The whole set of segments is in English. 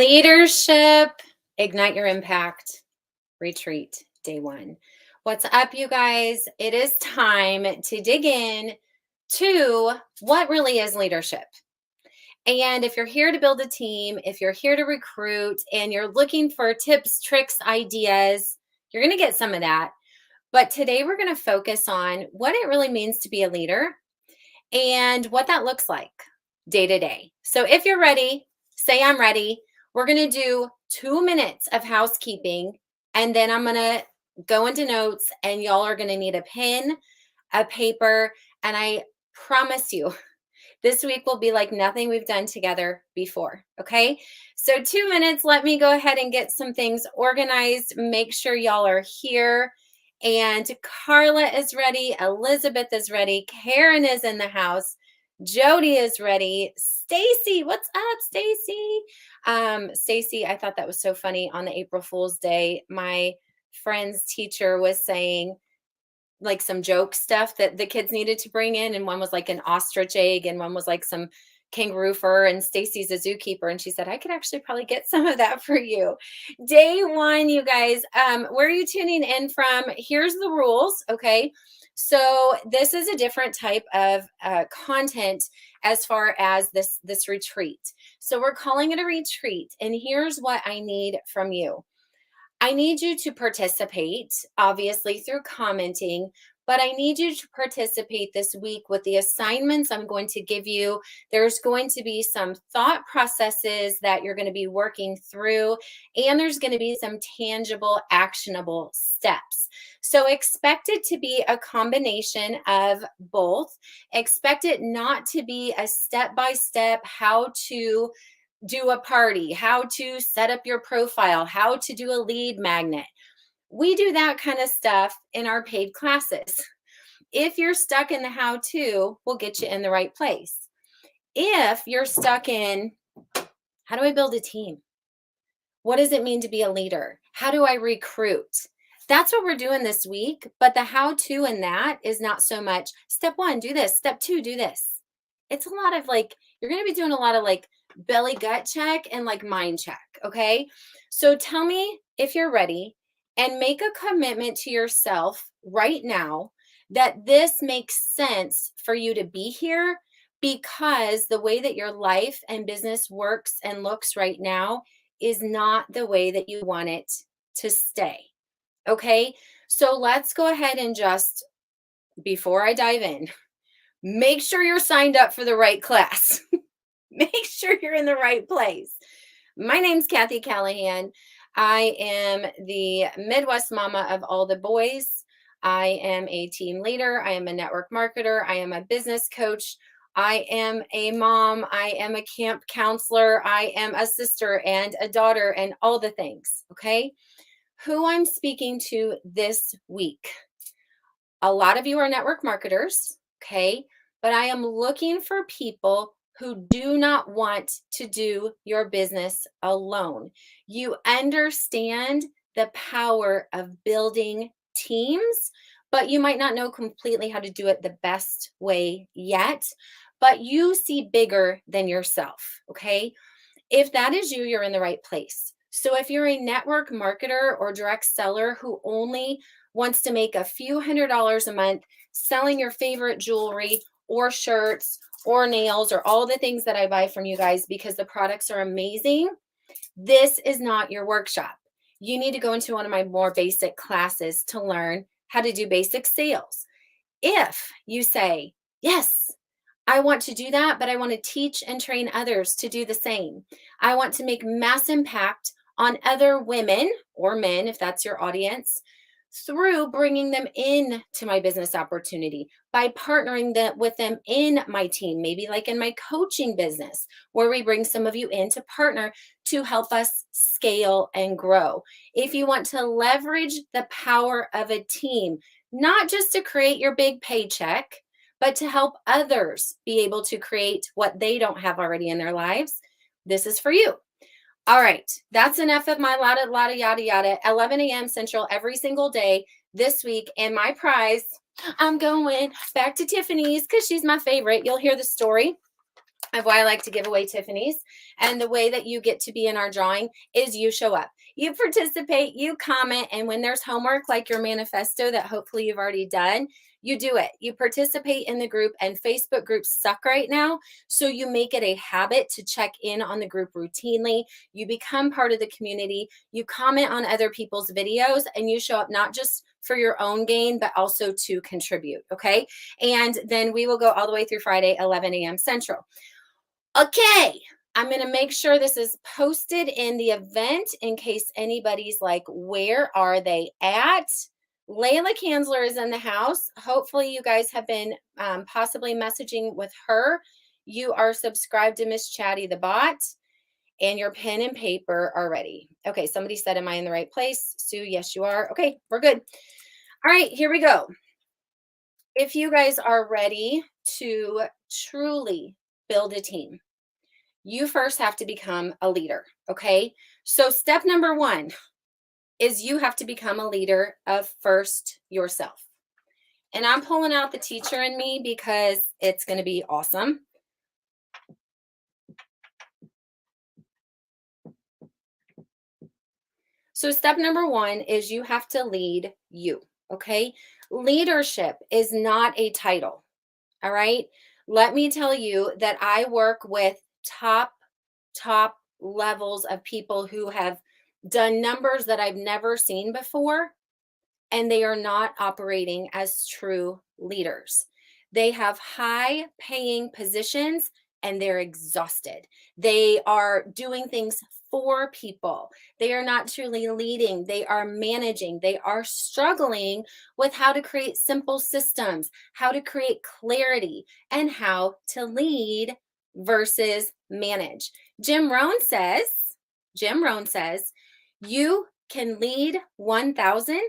Leadership, Ignite Your Impact, Retreat, Day 1. What's up, you guys? It is time to dig in to what really is leadership. And if you're here to build a team, if you're here to recruit, and you're looking for tips, tricks, ideas, you're going to get some of that. But today we're going to focus on what it really means to be a leader and what that looks like day to day. So if you're ready, say I'm ready. We're going to do 2 minutes of housekeeping, and then I'm going to go into notes, and y'all are going to need a pen, a paper, and I promise you, this week will be like nothing we've done together before, okay? So 2 minutes, let me go ahead and get some things organized, make sure y'all are here. And Carla is ready, Elizabeth is ready, Karen is in the house, Jody is ready, Stacy, what's up, Stacy? Stacy, I thought that was so funny. On the April Fool's Day, my friend's teacher was saying like some joke stuff that the kids needed to bring in, and one was like an ostrich egg and one was like some kangaroo fur, and Stacy's a zookeeper, and she said I could actually probably get some of that for you. Day 1, you guys, where are you tuning in from? Here's the rules, okay? So this is a different type of content as far as this retreat. So we're calling it a retreat, and here's what I need from you. I need you to participate, obviously, through commenting, but I need you to participate this week with the assignments I'm going to give you. There's going to be some thought processes that you're going to be working through, and there's going to be some tangible, actionable steps. So expect it to be a combination of both. Expect it not to be a step-by-step how to do a party, how to set up your profile, how to do a lead magnet. We do that kind of stuff in our paid classes. If you're stuck in the how-to, we'll get you in the right place. If you're stuck in, how do I build a team? What does it mean to be a leader? How do I recruit? That's what we're doing this week, but the how-to in that is not so much step 1, do this, step 2, do this. It's a lot of like, you're going to be doing a lot of like belly gut check and like mind check, okay? So tell me if you're ready and make a commitment to yourself right now that this makes sense for you to be here, because the way that your life and business works and looks right now is not the way that you want it to stay, okay? So let's go ahead and just, before I dive in, make sure you're signed up for the right class. Make sure you're in the right place. My name's Cathy Callahan. I am the Midwest mama of all the boys. I am a team leader. I am a network marketer. I am a business coach. I am a mom. I am a camp counselor. I am a sister and a daughter and all the things, okay? Who I'm speaking to this week. A lot of you are network marketers, okay? But I am looking for people who do not want to do your business alone. You understand the power of building teams, but you might not know completely how to do it the best way yet, but you see bigger than yourself, okay? If that is you, you're in the right place. So if you're a network marketer or direct seller who only wants to make a few $100s a month selling your favorite jewelry or shirts or nails or all the things that I buy from you guys because the products are amazing, this is not your workshop. You need to go into one of my more basic classes to learn how to do basic sales. If you say, yes, I want to do that, but I want to teach and train others to do the same. I want to make mass impact on other women or men, if that's your audience, through bringing them in to my business opportunity, by partnering with them in my team, maybe like in my coaching business, where we bring some of you in to partner to help us scale and grow. If you want to leverage the power of a team, not just to create your big paycheck, but to help others be able to create what they don't have already in their lives, this is for you. All right, that's enough of my yada, yada, 11 a.m. Central every single day this week. And my prize, I'm going back to Tiffany's because she's my favorite. You'll hear the story. of why I like to give away Tiffany's. And the way that you get to be in our drawing is you show up, you participate, you comment, and when there's homework like your manifesto that hopefully you've already done, you do it. You participate in the group, and Facebook groups suck right now. So you make it a habit to check in on the group routinely. You become part of the community. You comment on other people's videos, and you show up not just for your own gain, but also to contribute. Okay. And then we will go all the way through Friday, 11 a.m. Central. Okay, I'm going to make sure this is posted in the event in case anybody's like, where are they at? Layla Kanzler is in the house. Hopefully you guys have been possibly messaging with her. You are subscribed to Miss Chatty the bot, and your pen and paper are ready. Okay, somebody said, am I in the right place? Sue, yes, you are. Okay, we're good. All right, here we go. If you guys are ready to truly build a team, you first have to become a leader, okay? So step number one is you have to become a leader of first yourself. And I'm pulling out the teacher in me because it's going to be awesome. So step number one is you have to lead you, okay? Leadership is not a title, all right? Let me tell you that I work with top levels of people who have done numbers that I've never seen before, and they are not operating as true leaders. They have high paying positions and they're exhausted. They are doing things for people. They are not truly leading. They are managing. They are struggling with how to create simple systems, how to create clarity, and how to lead versus manage. Jim Rohn says, you can lead 1,000,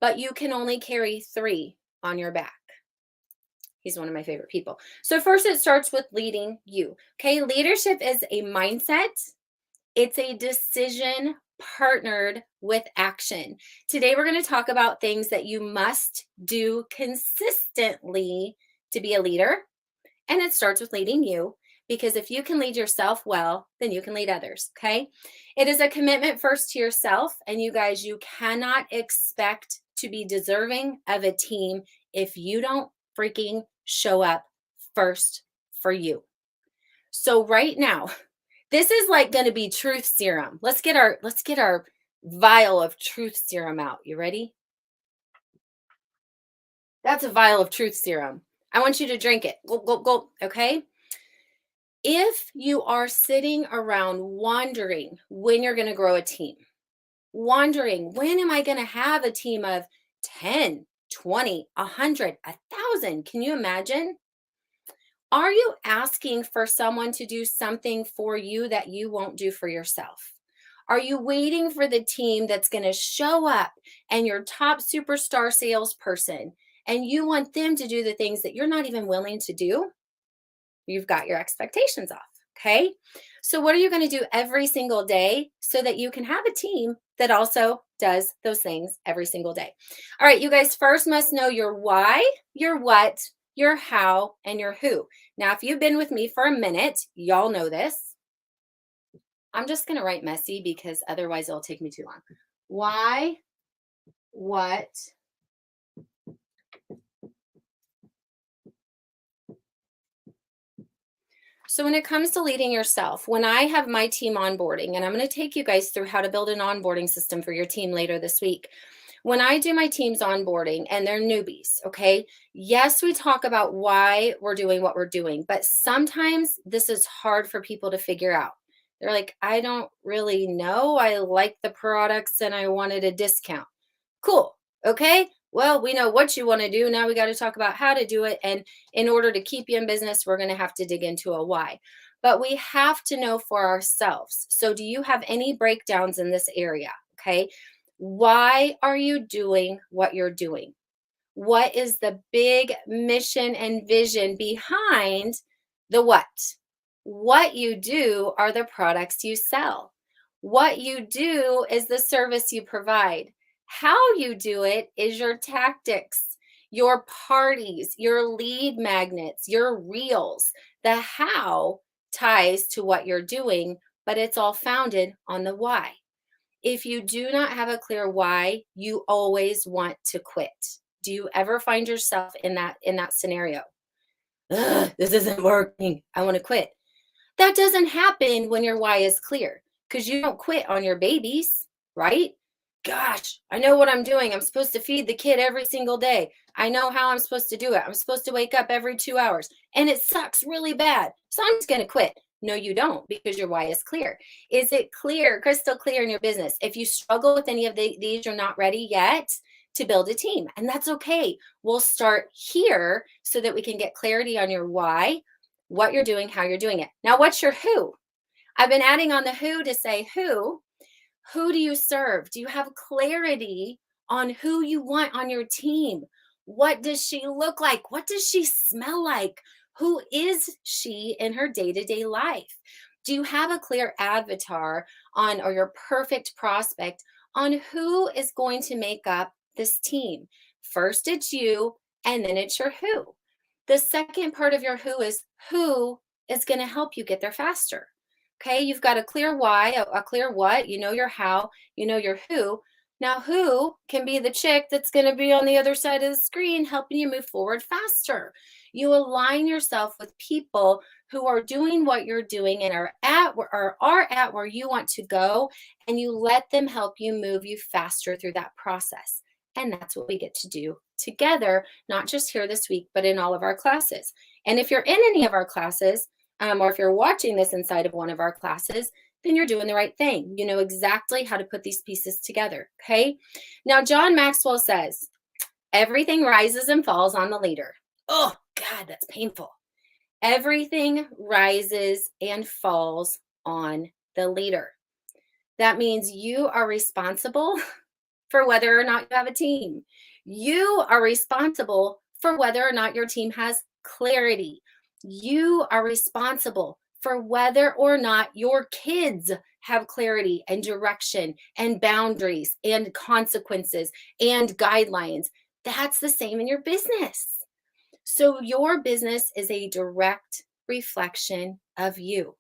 but you can only carry 3 on your back. He's one of my favorite people. So first it starts with leading you. Okay, leadership is a mindset. It's a decision partnered with action. Today we're going to talk about things that you must do consistently to be a leader. And it starts with leading you, because if you can lead yourself well, then you can lead others, okay? It is a commitment first to yourself, and you guys, you cannot expect to be deserving of a team if you don't freaking show up first for you. So right now, this is like going to be truth serum. Let's get our vial of truth serum out. You ready? That's a vial of truth serum. I want you to drink it. Go, go, go. Okay. If you are sitting around wondering when you're going to grow a team, wondering when am I going to have a team of 10, 20, 100, 1,000? Can you imagine? Are you asking for someone to do something for you that you won't do for yourself? Are you waiting for the team that's going to show up and your top superstar salesperson, and you want them to do the things that you're not even willing to do? You've got your expectations off, okay? So what are you going to do every single day so that you can have a team that also does those things every single day? All right, you guys first must know your why, your what, your how, and your who. Now, if you've been with me for a minute, y'all know this. I'm just going to write messy because otherwise it'll take me too long. Why, what, so when it comes to leading yourself, when I have my team onboarding, and I'm going to take you guys through how to build an onboarding system for your team later this week. When I do my team's onboarding and they're newbies, okay, yes, we talk about why we're doing what we're doing, but sometimes this is hard for people to figure out. They're like, I don't really know. I like the products and I wanted a discount. Cool. Okay. Well, we know what you want to do. Now we got to talk about how to do it. And in order to keep you in business, we're going to have to dig into a why. But we have to know for ourselves. So do you have any breakdowns in this area? Okay. Why are you doing what you're doing? What is the big mission and vision behind the what? What you do are the products you sell. What you do is the service you provide. How you do it is your tactics. your parties, your lead magnets, your reels. The how ties to what you're doing, but it's all founded on the why. If you do not have a clear why, you always want to quit. Do you ever find yourself in that scenario? Ugh, this isn't working. I want to quit. That doesn't happen when your why is clear, because you don't quit on your babies, right? Gosh, I know what I'm doing. I'm supposed to feed the kid every single day. I know how I'm supposed to do it. I'm supposed to wake up every 2 hours, and it sucks really bad. So I'm just going to quit. No, you don't, because your why is clear. Is it clear, crystal clear in your business? If you struggle with any of these, you're not ready yet to build a team, and that's okay. We'll start here so that we can get clarity on your why, what you're doing, how you're doing it. Now, what's your who? I've been adding on the who to say who do you serve? Do you have clarity on who you want on your team? What does she look like? What does she smell like? Who is she in her day-to-day life? Do you have a clear avatar on, or your perfect prospect on who is going to make up this team? First, it's you, and then it's your who. The second part of your who is going to help you get there faster. Okay, you've got a clear why, a clear what, you know your how, you know your who. Now, who can be the chick that's going to be on the other side of the screen helping you move forward faster. You align yourself with people who are doing what you're doing and are at where you want to go, and you let them help you move you faster through that process. And that's what we get to do together, not just here this week, but in all of our classes. And if you're in any of our classes, or if you're watching this inside of one of our classes, then you're doing the right thing. You know exactly how to put these pieces together, okay? Now, John Maxwell says, everything rises and falls on the leader. Oh, God, that's painful. Everything rises and falls on the leader. That means you are responsible for whether or not you have a team. You are responsible for whether or not your team has clarity. You are responsible for whether or not your kids have clarity and direction and boundaries and consequences and guidelines. That's the same in your business. So your business is a direct reflection of you.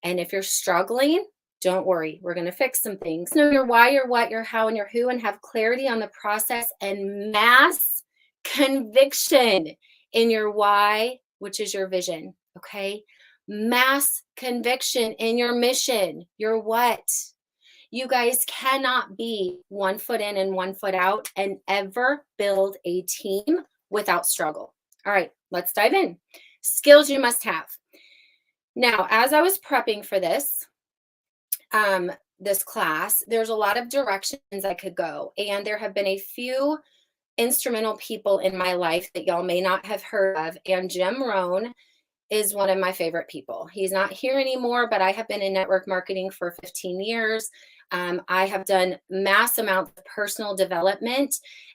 And if you're struggling, don't worry, we're going to fix some things. Know your why, your what, your how, and your who, and have clarity on the process and mass conviction in your why, which is your vision, okay? Mass conviction in your mission, your what. You guys cannot be 1 foot in and 1 foot out and ever build a team without struggle. All right, let's dive in. Skills you must have. Now, as I was prepping for this class, there's a lot of directions I could go, and there have been a few instrumental people in my life that y'all may not have heard of, and Jim Rohn is one of my favorite people. He's not here anymore, but I have been in network marketing for 15 years. I have done mass amounts of personal development,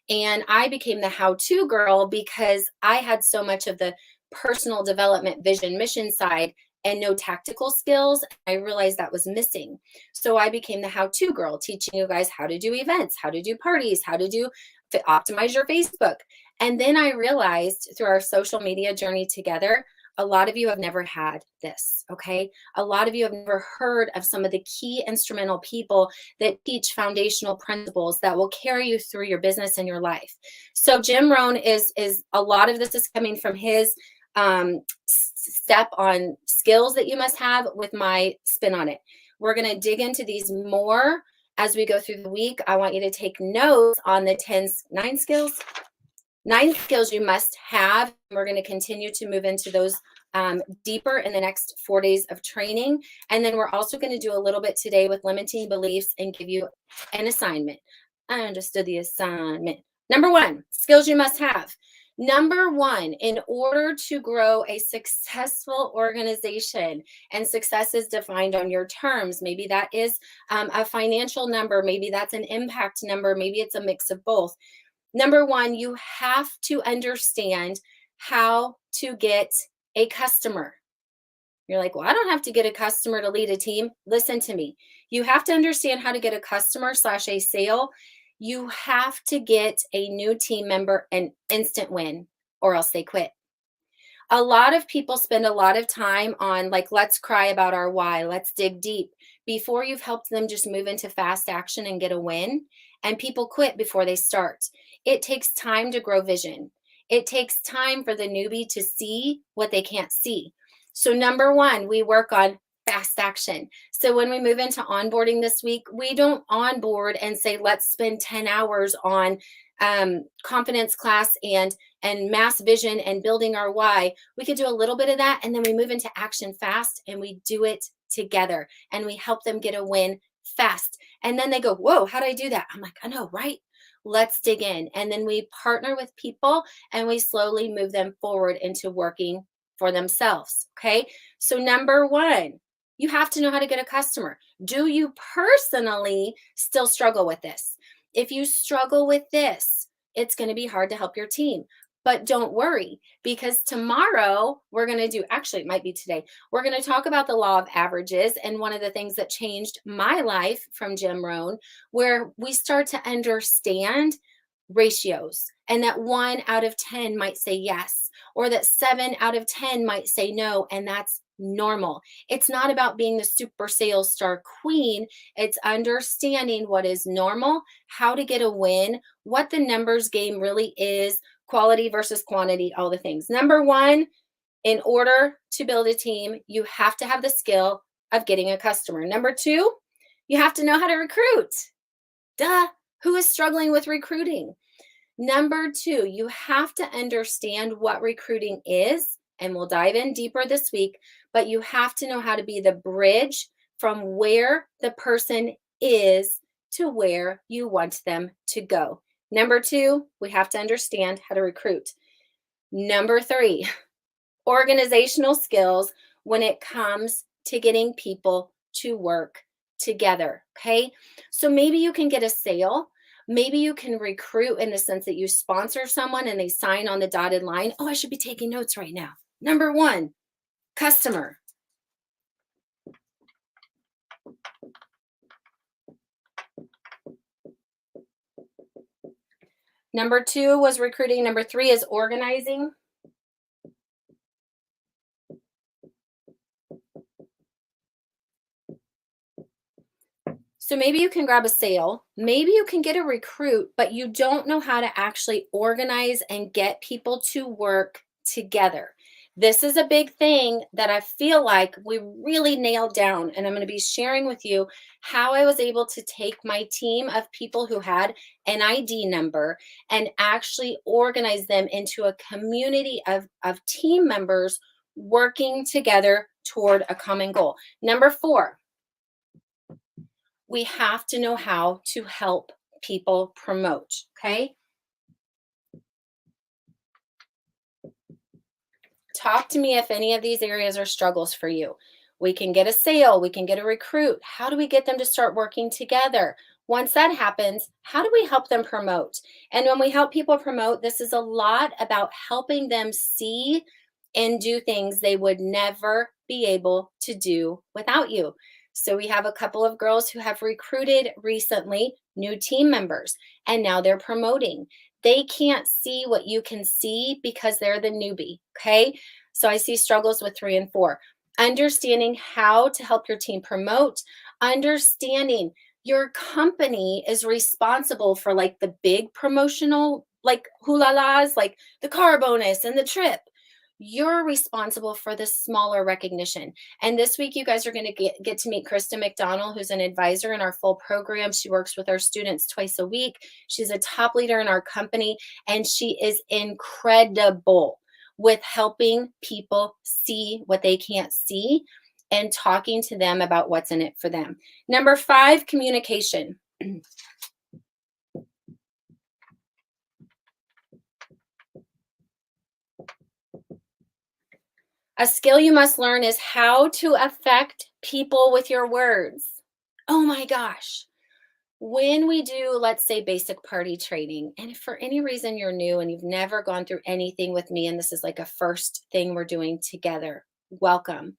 and I became the how-to girl because I had so much of the personal development, vision, mission side and no tactical skills. I realized that was missing. So I became the how-to girl, teaching you guys how to do events, how to do parties, how to optimize your Facebook. And then I realized through our social media journey together, a lot of you have never had this, okay? A lot of you have never heard of some of the key instrumental people that teach foundational principles that will carry you through your business and your life. So Jim Rohn is a lot of this is coming from his step on skills that you must have with my spin on it. We're going to dig into these more as we go through the week. I want you to take notes on the 9 skills you must have. We're going to continue to move into those deeper in the next 4 days of training. And then we're also going to do a little bit today with limiting beliefs and give you an assignment. I understood the assignment. Number 1, skills you must have. Number 1, in order to grow a successful organization, and success is defined on your terms. Maybe that is a financial number. Maybe that's an impact number. Maybe it's a mix of both. Number 1, you have to understand how to get a customer. You're like, well, I don't have to get a customer to lead a team. Listen to me. You have to understand how to get a customer / a sale You have to get a new team member an instant win or else they quit. A lot of people spend a lot of time on like, let's cry about our why, let's dig deep before you've helped them just move into fast action and get a win. And people quit before they start. It takes time to grow vision. It takes time for the newbie to see what they can't see. So, number one, we work on fast action. So, when we move into onboarding this week, we don't onboard and say, let's spend 10 hours on confidence class and mass vision and building our why. We could do a little bit of that and then we move into action fast and we do it together and we help them get a win fast. And then they go, whoa, how do I do that? I'm like, I know, right? Let's dig in. And then we partner with people and we slowly move them forward into working for themselves. Okay. So, number one, you have to know how to get a customer. Do you personally still struggle with this? If you struggle with this, it's going to be hard to help your team. But don't worry, because tomorrow we're going to do, actually, it might be today, we're going to talk about the law of averages. And one of the things that changed my life from Jim Rohn, where we start to understand ratios and that 1 out of 10 might say yes, or that 7 out of 10 might say no. And that's normal. It's not about being the super sales star queen. It's understanding what is normal, how to get a win, what the numbers game really is, quality versus quantity, all the things. Number one, in order to build a team, you have to have the skill of getting a customer. Number two, you have to know how to recruit. Duh, who is struggling with recruiting? Number two, you have to understand what recruiting is, and we'll dive in deeper this week, but you have to know how to be the bridge from where the person is to where you want them to go. Number two, we have to understand how to recruit. Number three, organizational skills when it comes to getting people to work together. Okay. So maybe you can get a sale. Maybe you can recruit in the sense that you sponsor someone and they sign on the dotted line. Oh, I should be taking notes right now. Number one, customer. Number two was recruiting. Number three is organizing. So maybe you can grab a sale, maybe you can get a recruit, but you don't know how to actually organize and get people to work together. This is a big thing that I feel like we really nailed down. And I'm going to be sharing with you how I was able to take my team of people who had an ID number and actually organize them into a community of team members working together toward a common goal. Number four, we have to know how to help people promote, okay? Talk to me if any of these areas are struggles for you. We can get a sale, we can get a recruit. How do we get them to start working together? Once that happens, how do we help them promote? And when we help people promote, this is a lot about helping them see and do things they would never be able to do without you. So we have a couple of girls who have recruited recently, new team members, and now they're promoting. They can't see what you can see because they're the newbie, okay? So I see struggles with 3 and 4. Understanding how to help your team promote, understanding your company is responsible for like the big promotional, like hula-las, like the car bonus and the trip. You're responsible for the smaller recognition. And this week, you guys are going to get to meet Krista McDonald, who's an advisor in our full program. She works with our students twice a week. She's a top leader in our company, and she is incredible with helping people see what they can't see and talking to them about what's in it for them. Number 5, communication. A skill you must learn is how to affect people with your words. Oh my gosh. When we do, let's say, basic party training, and if for any reason you're new and you've never gone through anything with me, and this is like a first thing we're doing together, welcome.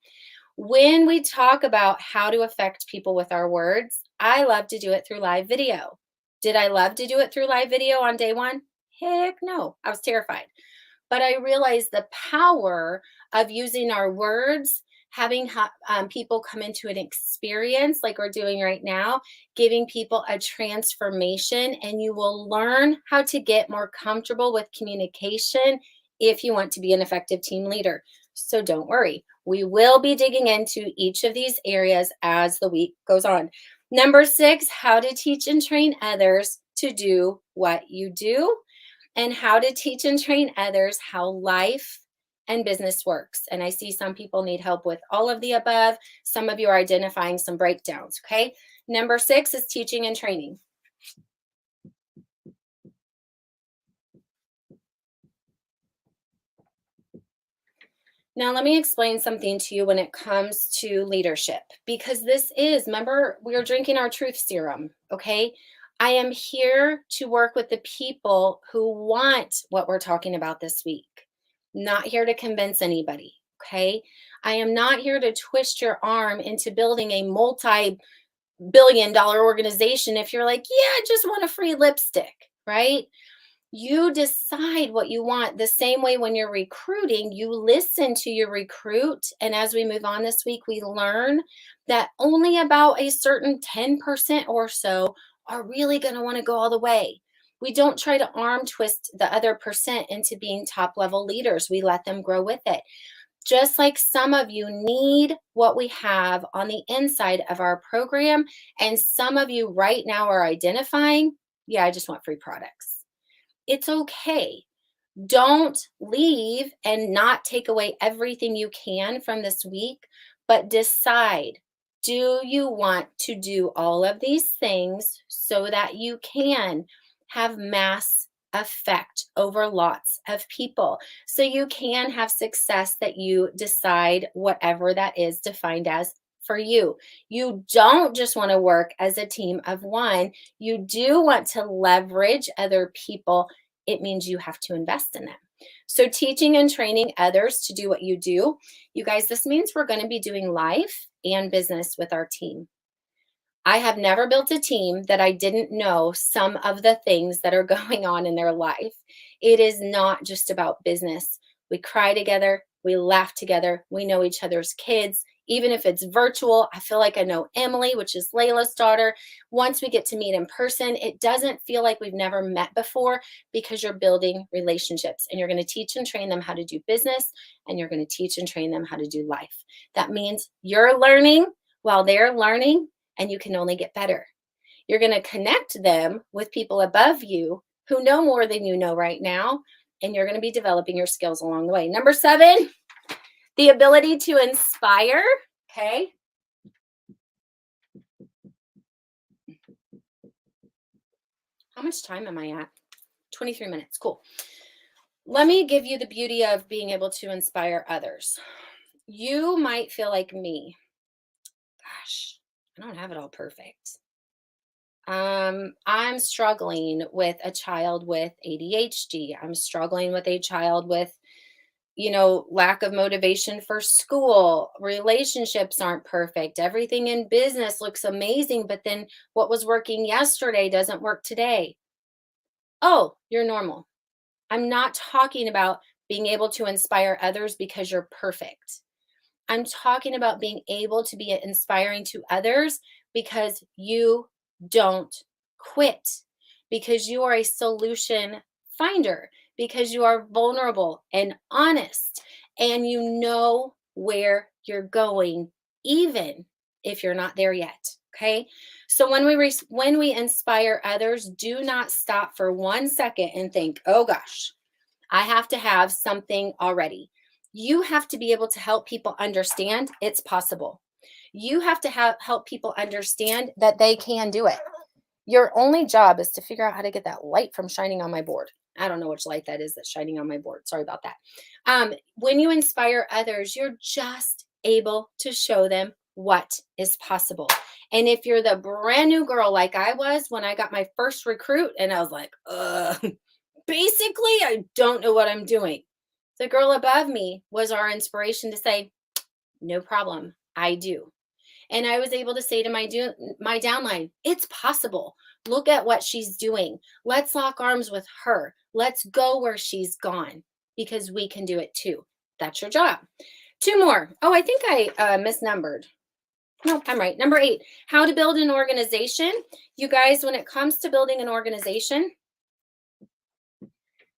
When we talk about how to affect people with our words, I love to do it through live video. Did I love to do it through live video on day one? Heck no, I was terrified. But I realized the power of using our words, having people come into an experience like we're doing right now, giving people a transformation, and you will learn how to get more comfortable with communication if you want to be an effective team leader. So don't worry, we will be digging into each of these areas as the week goes on. Number 6, how to teach and train others to do what you do, and how to teach and train others how life and business works. And I see some people need help with all of the above. Some of you are identifying some breakdowns, okay? Number 6 is teaching and training. Now, let me explain something to you when it comes to leadership, because this is, remember, we are drinking our truth serum, okay? I am here to work with the people who want what we're talking about this week. Not here to convince anybody, okay? I am not here to twist your arm into building a multi-billion-dollar organization if you're like, yeah, I just want a free lipstick, right? You decide what you want. The same way when you're recruiting, you listen to your recruit. And as we move on this week, we learn that only about a certain 10% or so are really going to want to go all the way. We don't try to arm twist the other percent into being top level leaders. We let them grow with it. Just like some of you need what we have on the inside of our program, and some of you right now are identifying, yeah, I just want free products. It's okay. Don't leave and not take away everything you can from this week, but decide, do you want to do all of these things so that you can have mass effect over lots of people, so you can have success that you decide, whatever that is defined as for you. You don't just want to work as a team of one. You do want to leverage other people. It means you have to invest in them. So teaching and training others to do what you do. You guys, this means we're going to be doing life and business with our team. I have never built a team that I didn't know some of the things that are going on in their life. It is not just about business. We cry together, we laugh together, we know each other's kids. Even if it's virtual, I feel like I know Emily, which is Layla's daughter. Once we get to meet in person, it doesn't feel like we've never met before, because you're building relationships, and you're going to teach and train them how to do business, and you're going to teach and train them how to do life. That means you're learning while they're learning, and you can only get better. You're going to connect them with people above you who know more than you know right now, and you're going to be developing your skills along the way. Number 7, the ability to inspire, okay? How much time am I at? 23 minutes, cool. Let me give you the beauty of being able to inspire others. You might feel like me. Gosh, I don't have it all perfect. I'm struggling with a child with ADHD. I'm struggling with a child with, lack of motivation for school. Relationships aren't perfect. Everything in business looks amazing, but then what was working yesterday doesn't work today. Oh, you're normal. I'm not talking about being able to inspire others because you're perfect. I'm talking about being able to be inspiring to others because you don't quit, because you are a solution finder, because you are vulnerable and honest, and you know where you're going, even if you're not there yet. Okay. So when we inspire others, do not stop for 1 second and think, oh gosh, I have to have something already. You have to be able to help people understand it's possible. You have to help people understand that they can do it. Your only job is to figure out how to get that light from shining on my board. I don't know which light that is that's shining on my board. Sorry about that. When you inspire others, you're just able to show them what is possible. And if you're the brand new girl like I was when I got my first recruit, and I was like, basically, I don't know what I'm doing. The girl above me was our inspiration to say, no problem, I do. And I was able to say to my downline, it's possible. Look at what she's doing. Let's lock arms with her. Let's go where she's gone because we can do it too. That's your job. Two more. Oh, I think I misnumbered. No, I'm right. Number 8, how to build an organization. You guys, when it comes to building an organization,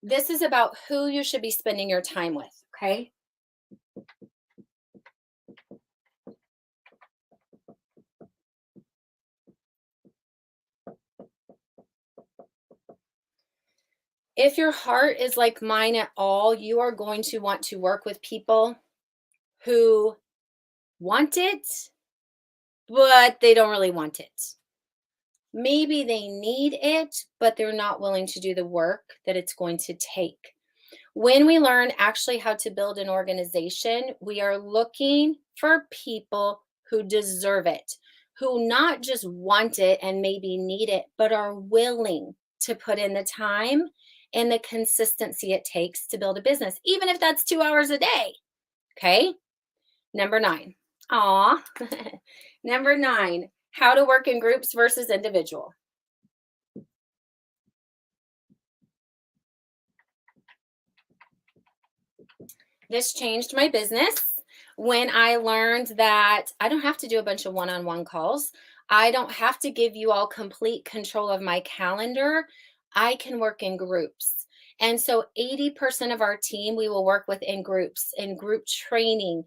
this is about who you should be spending your time with, okay? If your heart is like mine at all, you are going to want to work with people who want it, but they don't really want it. Maybe they need it, but they're not willing to do the work that it's going to take. When we learn actually how to build an organization, we are looking for people who deserve it, who not just want it and maybe need it, but are willing to put in the time and the consistency it takes to build a business, even if that's 2 hours a day. Okay. Number 9. Aw. Number 9, how to work in groups versus individual. This changed my business when I learned that I don't have to do a bunch of one-on-one calls. I don't have to give you all complete control of my calendar. I can work in groups. And so 80% of our team, we will work with in groups, in group training.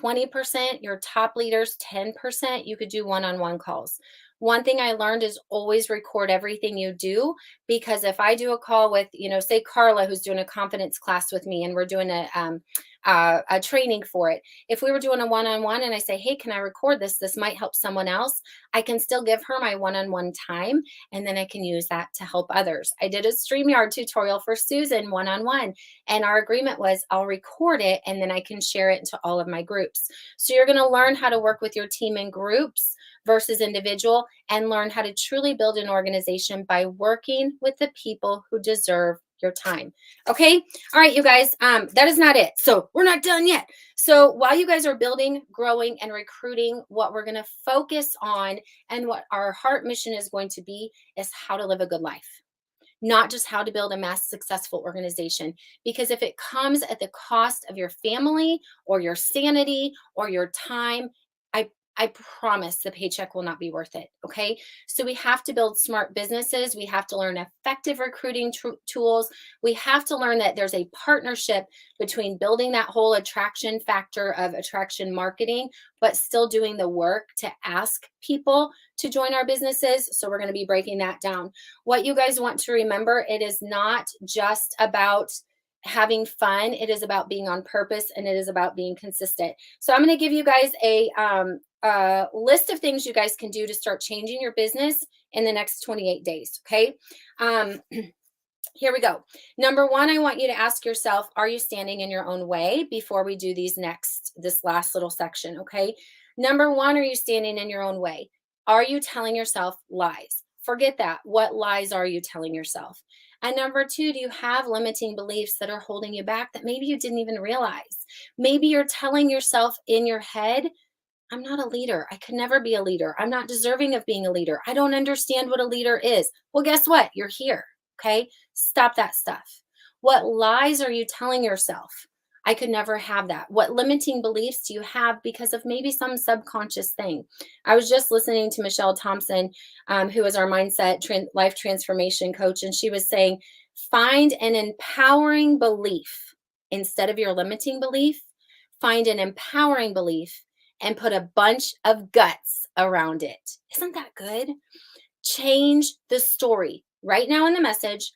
20%, your top leaders, 10%, you could do one-on-one calls. One thing I learned is always record everything you do, because if I do a call with, say Carla, who's doing a confidence class with me, and we're doing a training for it. If we were doing a one-on-one and I say, hey, can I record this? This might help someone else. I can still give her my one-on-one time, and then I can use that to help others. I did a StreamYard tutorial for Susan one-on-one, and our agreement was I'll record it and then I can share it into all of my groups. So you're going to learn how to work with your team in groups versus individual, and learn how to truly build an organization by working with the people who deserve your time. Okay. All right, you guys, that is not it. So we're not done yet. So while you guys are building, growing, and recruiting, what we're going to focus on and what our heart mission is going to be is how to live a good life, not just how to build a mass successful organization. Because if it comes at the cost of your family or your sanity or your time, I promise the paycheck will not be worth it. Okay. So we have to build smart businesses. We have to learn effective recruiting tools. We have to learn that there's a partnership between building that whole attraction factor of attraction marketing, but still doing the work to ask people to join our businesses. So we're going to be breaking that down. What you guys want to remember, it is not just about having fun. It is about being on purpose, and it is about being consistent. So I'm going to give you guys a list of things you guys can do to start changing your business in the next 28 days. Okay. Here we go. Number 1, I want you to ask yourself, are you standing in your own way before we do this last little section? Okay. Number 1, are you standing in your own way? Are you telling yourself lies? Forget that. What lies are you telling yourself? And number 2, do you have limiting beliefs that are holding you back that maybe you didn't even realize? Maybe you're telling yourself in your head, I'm not a leader. I could never be a leader. I'm not deserving of being a leader. I don't understand what a leader is. Well, guess what? You're here. Okay. Stop that stuff. What lies are you telling yourself? I could never have that. What limiting beliefs do you have because of maybe some subconscious thing? I was just listening to Michelle Thompson, who is our mindset life transformation coach, and she was saying, find an empowering belief instead of your limiting belief. Find an empowering belief and put a bunch of guts around it. Isn't that good? Change the story. Right now in the message,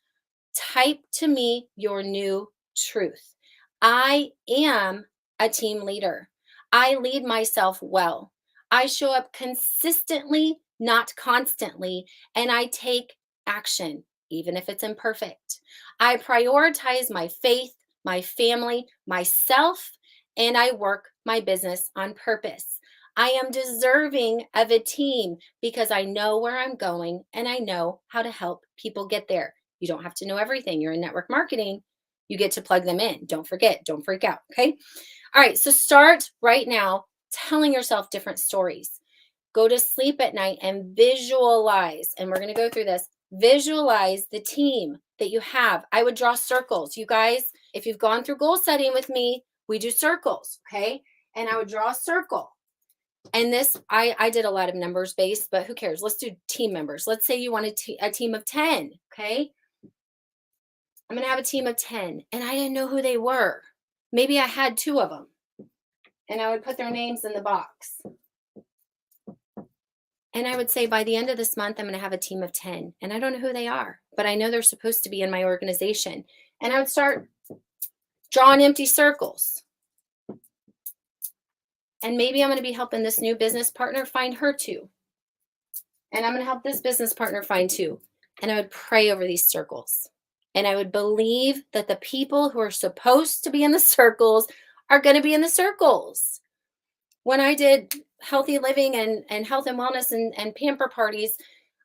type to me your new truth. I am a team leader. I lead myself well. I show up consistently, not constantly, and I take action, even if it's imperfect. I prioritize my faith, my family, myself, and I work my business on purpose. I am deserving of a team because I know where I'm going and I know how to help people get there. You don't have to know everything. You're in network marketing. You get to plug them in. Don't forget, don't freak out. Okay. All right. So start right now telling yourself different stories. go to sleep at night and visualize, and we're going to go through this, visualize the team that you have. I would draw circles. You guys, if you've gone through goal setting with me, we do circles, okay? And I would draw a circle. And this, I did a lot of numbers based, but who cares? Let's do team members. Let's say you wanted a team of 10, okay? I'm going to have a team of 10, and I didn't know who they were. Maybe I had 2 of them, and I would put their names in the box. And I would say, by the end of this month, I'm going to have a team of 10, and I don't know who they are, but I know they're supposed to be in my organization. And I would start drawing empty circles. And maybe I'm going to be helping this new business partner find her 2. And I'm going to help this business partner find 2. And I would pray over these circles. And I would believe that the people who are supposed to be in the circles are going to be in the circles. When I did healthy living and health and wellness and pamper parties,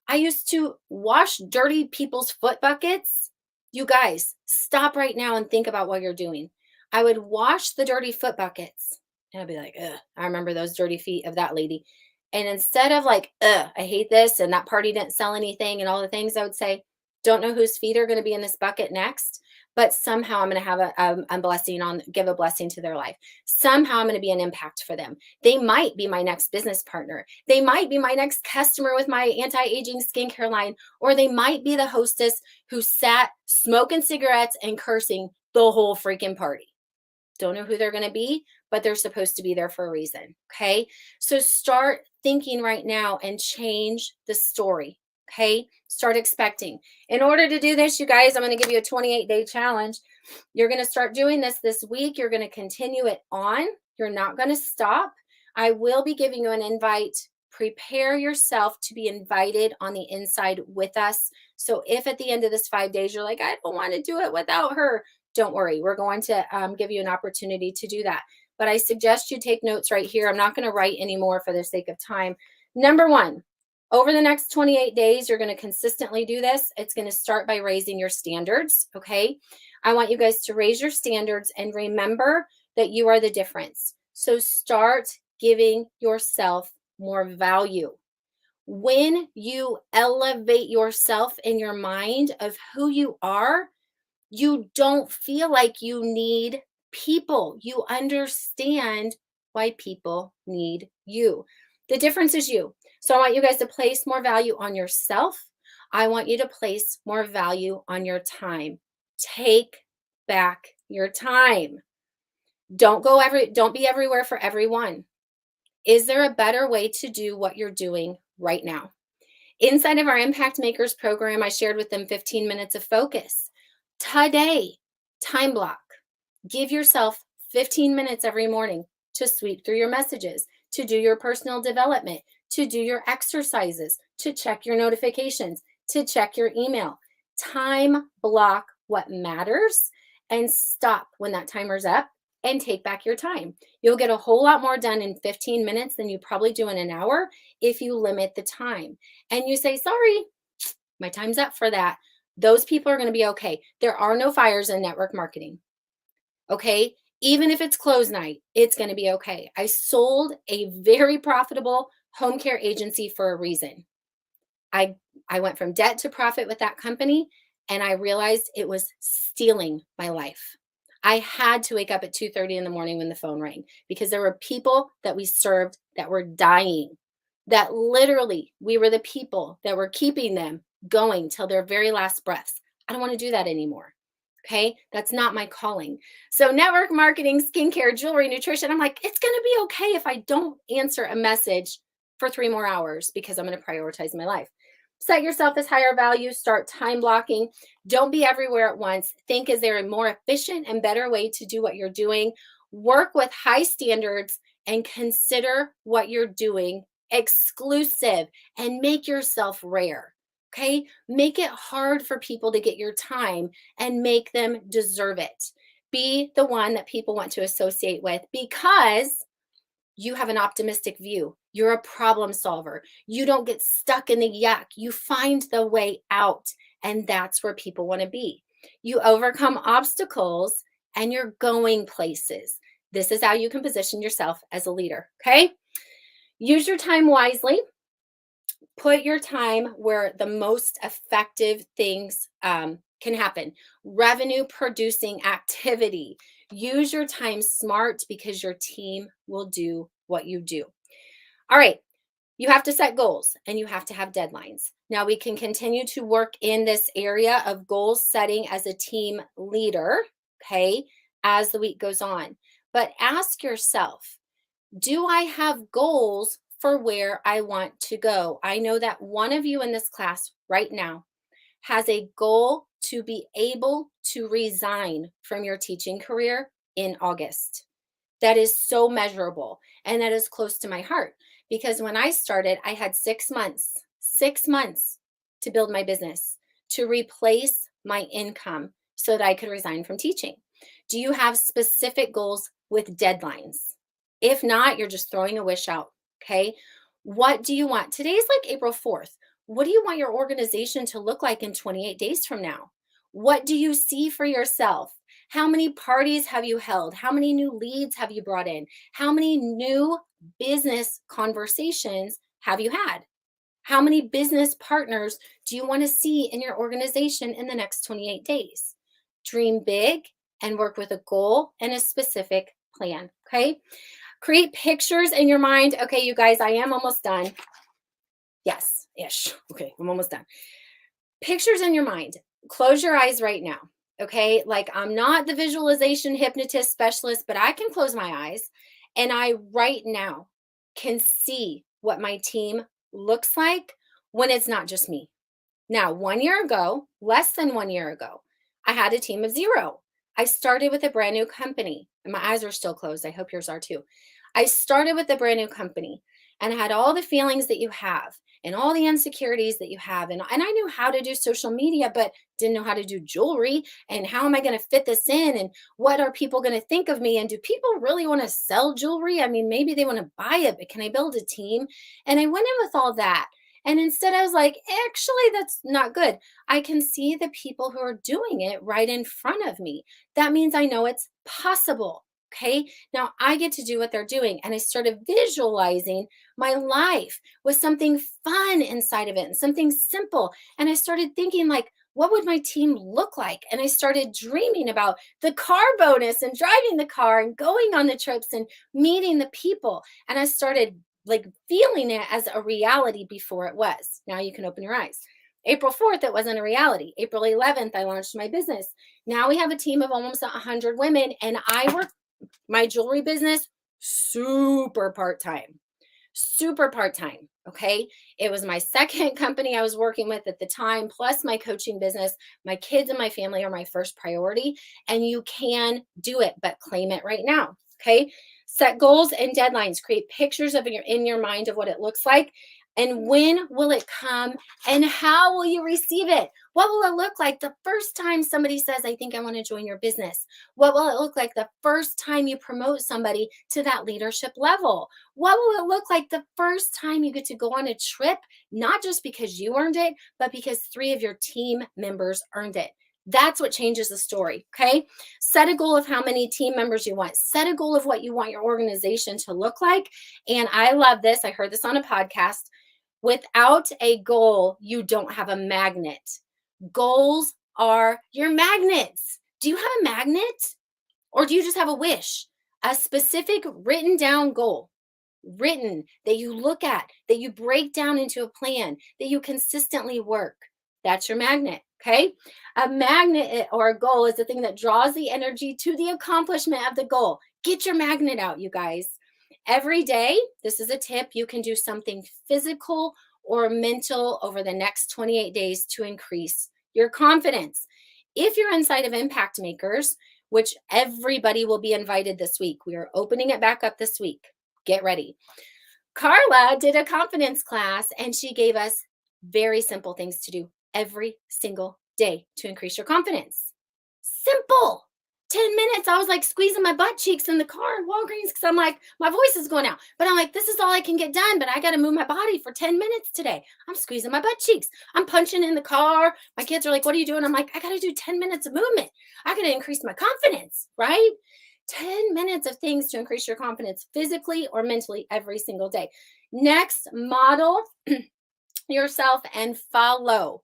I used to wash dirty people's foot buckets. You guys, stop right now and think about what you're doing. I would wash the dirty foot buckets. And I'd be like, ugh, I remember those dirty feet of that lady. And instead of like, ugh, I hate this, and that party didn't sell anything and all the things, I would say, don't know whose feet are going to be in this bucket next, but somehow I'm going to have a blessing give a blessing to their life. Somehow I'm going to be an impact for them. They might be my next business partner. They might be my next customer with my anti-aging skincare line, or they might be the hostess who sat smoking cigarettes and cursing the whole freaking party. Don't know who they're going to be, but they're supposed to be there for a reason. Okay. So start thinking right now and change the story. Okay. Start expecting. In order to do this, you guys, I'm going to give you a 28-day challenge. You're going to start doing this week. You're going to continue it on. You're not going to stop. I will be giving you an invite. Prepare yourself to be invited on the inside with us. So if at the end of this 5 days, you're like, I don't want to do it without her, don't worry. We're going to give you an opportunity to do that. But I suggest you take notes right here. I'm not going to write anymore for the sake of time. Number 1, over the next 28 days, you're going to consistently do this. It's going to start by raising your standards, okay? I want you guys to raise your standards and remember that you are the difference. So start giving yourself more value. When you elevate yourself in your mind of who you are, you don't feel like you need people. You understand why people need you. The difference is you. So I want you guys to place more value on yourself. I want you to place more value on your time. Take back your time. Don't be everywhere for everyone. Is there a better way to do what you're doing right now? Inside of our Impact Makers program, I shared with them 15 minutes of focus. Today, time block. Give yourself 15 minutes every morning to sweep through your messages, to do your personal development, to do your exercises, to check your notifications, to check your email. Time block what matters and stop when that timer's up and take back your time. You'll get a whole lot more done in 15 minutes than you probably do in an hour if you limit the time. And you say, sorry, my time's up for that. Those people are going to be okay. There are no fires in network marketing. Okay. Even if it's close night, it's going to be okay. I sold a very profitable home care agency for a reason. I went from debt to profit with that company, and I realized it was stealing my life. I had to wake up at 2:30 in the morning when the phone rang because there were people that we served that were dying, that literally we were the people that were keeping them going till their very last breaths. I don't want to do that anymore. Okay. That's not my calling. So network marketing, skincare, jewelry, nutrition. I'm like, it's going to be okay if I don't answer a message for 3 more hours because I'm going to prioritize my life. Set yourself as higher value. Start time blocking. Don't be everywhere at once. Think, is there a more efficient and better way to do what you're doing? Work with high standards and consider what you're doing exclusive and make yourself rare. Okay, make it hard for people to get your time and make them deserve it. Be the one that people want to associate with because you have an optimistic view. You're a problem solver. You don't get stuck in the yuck. You find the way out, and that's where people want to be. You overcome obstacles and you're going places. This is how you can position yourself as a leader. Okay. Use your time wisely. Put your time where the most effective things can happen. Revenue producing activity. Use your time smart because your team will do what you do. All right. You have to set goals and you have to have deadlines. Now, we can continue to work in this area of goal setting as a team leader, okay, as the week goes on. But ask yourself, do I have goals for where I want to go? I know that one of you in this class right now has a goal to be able to resign from your teaching career in August. That is so measurable. And that is close to my heart because when I started, I had 6 months to build my business, to replace my income so that I could resign from teaching. Do you have specific goals with deadlines? If not, you're just throwing a wish out. Okay. What do you want? Today's like April 4th. What do you want your organization to look like in 28 days from now? What do you see for yourself? How many parties have you held? How many new leads have you brought in? How many new business conversations have you had? How many business partners do you want to see in your organization in the next 28 days? Dream big and work with a goal and a specific plan. Okay. Create pictures in your mind. Okay, you guys, I am almost done. Yes, ish. Okay, I'm almost done. Pictures in your mind. Close your eyes right now. Okay, like I'm not the visualization hypnotist specialist, but I can close my eyes and I right now can see what my team looks like when it's not just me. Now, 1 year ago, less than 1 year ago, I had a team of 0. I started with a brand new company and my eyes are still closed. I hope yours are too. I started with a brand new company and I had all the feelings that you have and all the insecurities that you have. And I knew how to do social media, but didn't know how to do jewelry. And how am I going to fit this in? And what are people going to think of me? And do people really want to sell jewelry? I mean, maybe they want to buy it, but can I build a team? And I went in with all that. And instead, I was like, actually, that's not good. I can see the people who are doing it right in front of me. That means I know it's possible. Okay. Now I get to do what they're doing. And I started visualizing my life with something fun inside of it and something simple. And I started thinking, like, what would my team look like? And I started dreaming about the car bonus and driving the car and going on the trips and meeting the people. And I started like feeling it as a reality before it was. Now you can open your eyes. April 4th, it wasn't a reality. April 11th, I launched my business. Now we have a team of almost 100 women, and I work my jewelry business super part-time. Super part-time. Okay. It was my second company I was working with at the time, plus my coaching business. My kids and my family are my first priority, and you can do it, but claim it right now. Okay. Set goals and deadlines. Create pictures of your in your mind of what it looks like. And when will it come? And how will you receive it? What will it look like the first time somebody says, I think I want to join your business? What will it look like the first time you promote somebody to that leadership level? What will it look like the first time you get to go on a trip, not just because you earned it, but because 3 of your team members earned it? That's what changes the story. Okay. Set a goal of how many team members you want. Set a goal of what you want your organization to look like. And I love this. I heard this on a podcast. Without a goal, you don't have a magnet. Goals are your magnets. Do you have a magnet or do you just have a wish? A specific written down goal, written that you look at, that you break down into a plan, that you consistently work. That's your magnet. Okay. A magnet or a goal is the thing that draws the energy to the accomplishment of the goal. Get your magnet out, you guys. Every day, this is a tip, you can do something physical or mental over the next 28 days to increase your confidence. If you're inside of Impact Makers, which everybody will be invited this week, we are opening it back up this week. Get ready. Carla did a confidence class and she gave us very simple things to do every single day to increase your confidence. Simple. 10 minutes. I was like squeezing my butt cheeks in the car at Walgreens because I'm like, my voice is going out. But I'm like, this is all I can get done. But I got to move my body for 10 minutes today. I'm squeezing my butt cheeks. I'm punching in the car. My kids are like, what are you doing? I'm like, I got to do 10 minutes of movement. I got to increase my confidence, right? 10 minutes of things to increase your confidence physically or mentally every single day. Next, model yourself and follow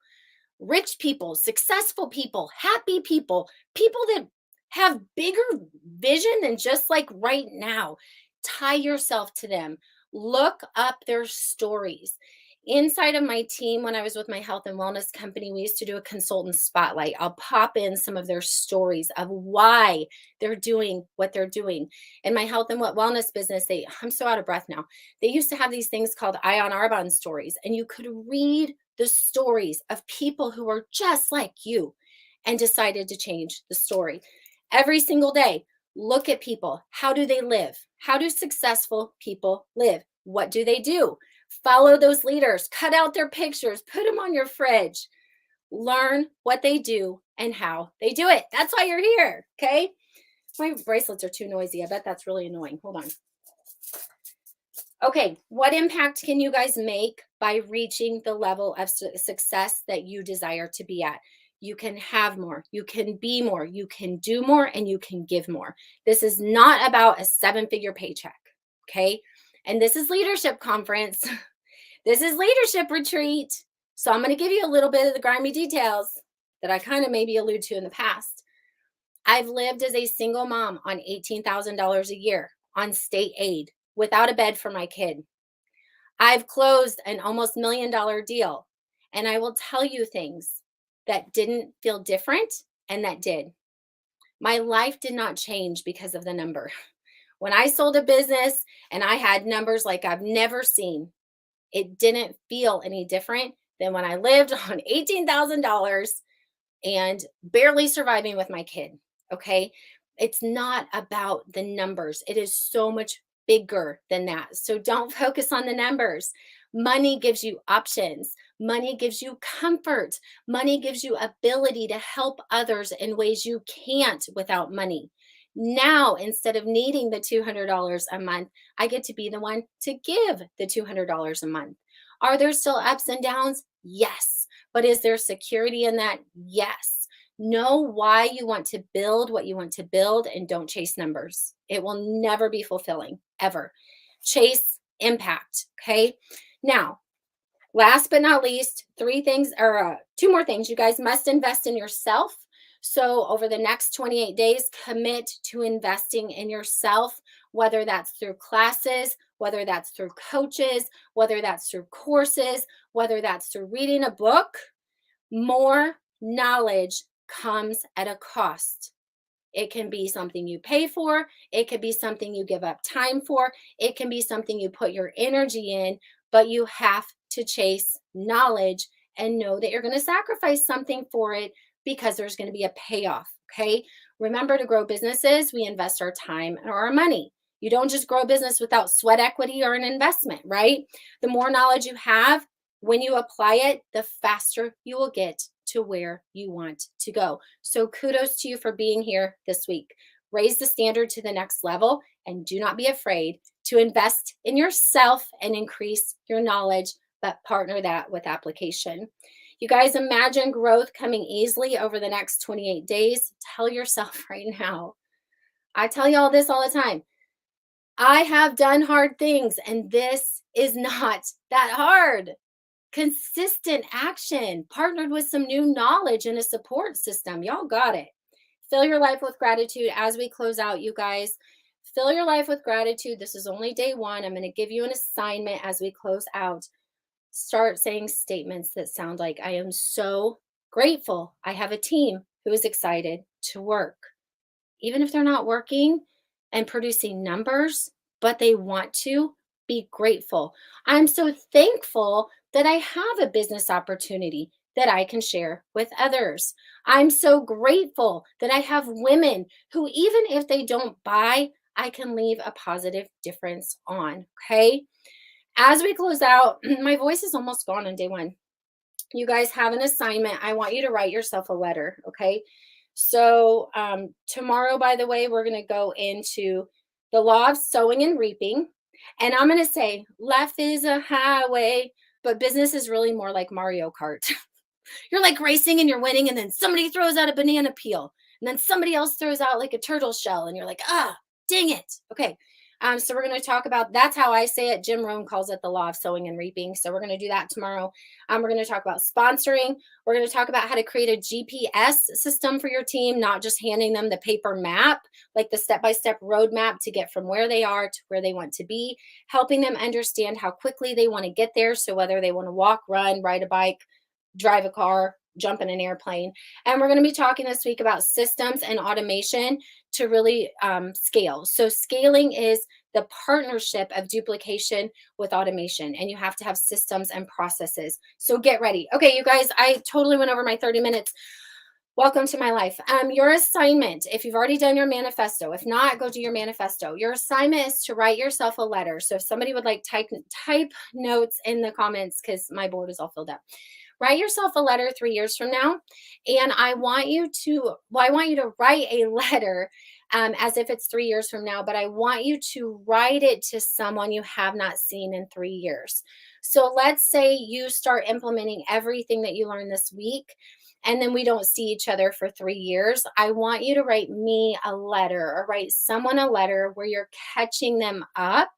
rich people, successful people, happy people, people that have bigger vision than just like right now. Tie yourself to them. Look up their stories. Inside of my team, when I was with my health and wellness company, we used to do a consultant spotlight. I'll pop in some of their stories of why they're doing what they're doing. In my health and wellness business, I'm so out of breath now. They used to have these things called Ion Arbonne stories, and you could read the stories of people who were just like you and decided to change the story. Every single day, look at people. How do they live? How do successful people live? What do they do? Follow those leaders, cut out their pictures, put them on your fridge. Learn what they do and how they do it. That's why you're here, okay? My bracelets are too noisy. I bet that's really annoying. Hold on. Okay, what impact can you guys make by reaching the level of success that you desire to be at? You can have more, you can be more, you can do more, and you can give more. This is not about a 7-figure paycheck, okay? And this is leadership conference. This is leadership retreat. So I'm going to give you a little bit of the grimy details that I kind of maybe allude to in the past. I've lived as a single mom on $18,000 a year on state aid without a bed for my kid. I've closed an almost $1 million deal, and I will tell you things that didn't feel different and that did. My life did not change because of the number. When I sold a business and I had numbers like I've never seen, it didn't feel any different than when I lived on $18,000 and barely surviving with my kid. Okay. It's not about the numbers. It is so much bigger than that. So don't focus on the numbers. Money gives you options. Money gives you comfort. Money gives you ability to help others in ways you can't without money. Now, instead of needing the $200 a month, I get to be the one to give the $200 a month. Are there still ups and downs? Yes. But is there security in that? Yes. Know why you want to build what you want to build and don't chase numbers. It will never be fulfilling, ever. Chase impact. Okay. Now, last but not least, two more things. You guys must invest in yourself. So over the next 28 days, commit to investing in yourself, whether that's through classes, whether that's through coaches, whether that's through courses, whether that's through reading a book. More knowledge comes at a cost. It can be something you pay for. It could be something you give up time for. It can be something you put your energy in, but you have to chase knowledge and know that you're going to sacrifice something for it because there's going to be a payoff. Okay. Remember, to grow businesses, we invest our time or our money. You don't just grow a business without sweat equity or an investment, right? The more knowledge you have, when you apply it, the faster you will get to where you want to go. So kudos to you for being here this week. Raise the standard to the next level and do not be afraid to invest in yourself and increase your knowledge, but partner that with application. You guys, imagine growth coming easily over the next 28 days. Tell yourself right now. I tell you all this all the time. I have done hard things, and this is not that hard. Consistent action partnered with some new knowledge and a support system. Y'all got it. Fill your life with gratitude as we close out, you guys. Fill your life with gratitude. This is only day one. I'm going to give you an assignment as we close out. Start saying statements that sound like, I am so grateful I have a team who is excited to work. Even if they're not working and producing numbers, but they want to, be grateful. I'm so thankful that I have a business opportunity that I can share with others. I'm so grateful that I have women who, even if they don't buy, I can leave a positive difference on. Okay. As we close out, my voice is almost gone on day one. You guys have an assignment. I want you to write yourself a letter. Okay. So tomorrow, by the way, we're going to go into the law of sowing and reaping. And I'm going to say life is a highway, but business is really more like Mario Kart. You're like racing and you're winning, and then somebody throws out a banana peel, and then somebody else throws out like a turtle shell, and you're like, dang it. Okay. So we're going to talk about, that's how I say it. Jim Rohn calls it the law of sowing and reaping. So we're going to do that tomorrow. We're going to talk about sponsoring. We're going to talk about how to create a GPS system for your team, not just handing them the paper map, like the step-by-step roadmap to get from where they are to where they want to be, helping them understand how quickly they want to get there. So whether they want to walk, run, ride a bike, drive a car, jump in an airplane. And we're going to be talking this week about systems and automation to really scale. So scaling is the partnership of duplication with automation, and you have to have systems and processes. So get ready. Okay, you guys, I totally went over my 30 minutes. Welcome to my life. Your assignment, if you've already done your manifesto, if not, go do your manifesto. Your assignment is to write yourself a letter. So if somebody would like type notes in the comments, because my board is all filled up. Write yourself a letter 3 years from now. And I want you to write a letter as if it's 3 years from now, but I want you to write it to someone you have not seen in 3 years. So let's say you start implementing everything that you learned this week, and then we don't see each other for 3 years. I want you to write me a letter, or write someone a letter where you're catching them up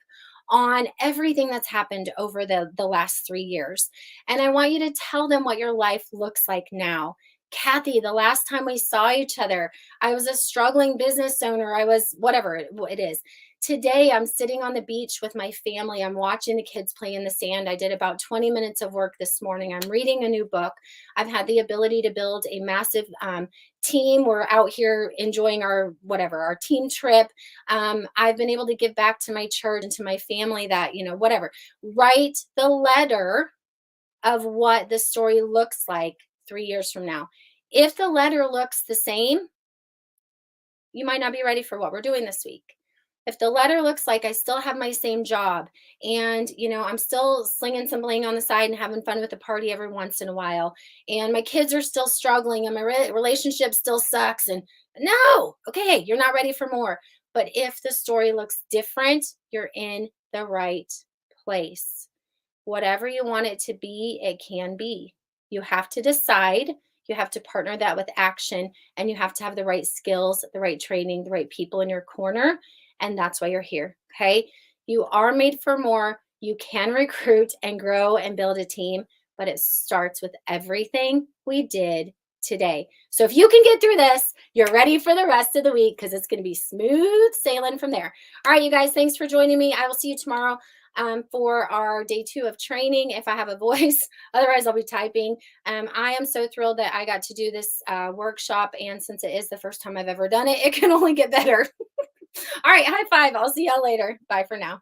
on everything that's happened over the last 3 years. And I want you to tell them what your life looks like now. Cathy, the last time we saw each other, I was a struggling business owner. I was whatever it is. Today, I'm sitting on the beach with my family. I'm watching the kids play in the sand. I did about 20 minutes of work this morning. I'm reading a new book. I've had the ability to build a massive team. We're out here enjoying our team trip. I've been able to give back to my church and to my family that, whatever. Write the letter of what the story looks like 3 years from now. If the letter looks the same, you might not be ready for what we're doing this week. If the letter looks like I still have my same job and, I'm still slinging some bling on the side and having fun with the party every once in a while, and my kids are still struggling and my relationship still sucks, and no, okay, you're not ready for more. But if the story looks different, you're in the right place. Whatever you want it to be, it can be. You have to decide. You have to partner that with action, and you have to have the right skills, the right training, the right people in your corner. And that's why you're here. Okay. You are made for more. You can recruit and grow and build a team, but it starts with everything we did today. So if you can get through this, you're ready for the rest of the week, because it's going to be smooth sailing from there. All right, you guys, thanks for joining me. I will see you tomorrow for our day 2 of training, if I have a voice. Otherwise, I'll be typing. I am so thrilled that I got to do this workshop. And since it is the first time I've ever done it, it can only get better. All right, high five. I'll see y'all later. Bye for now.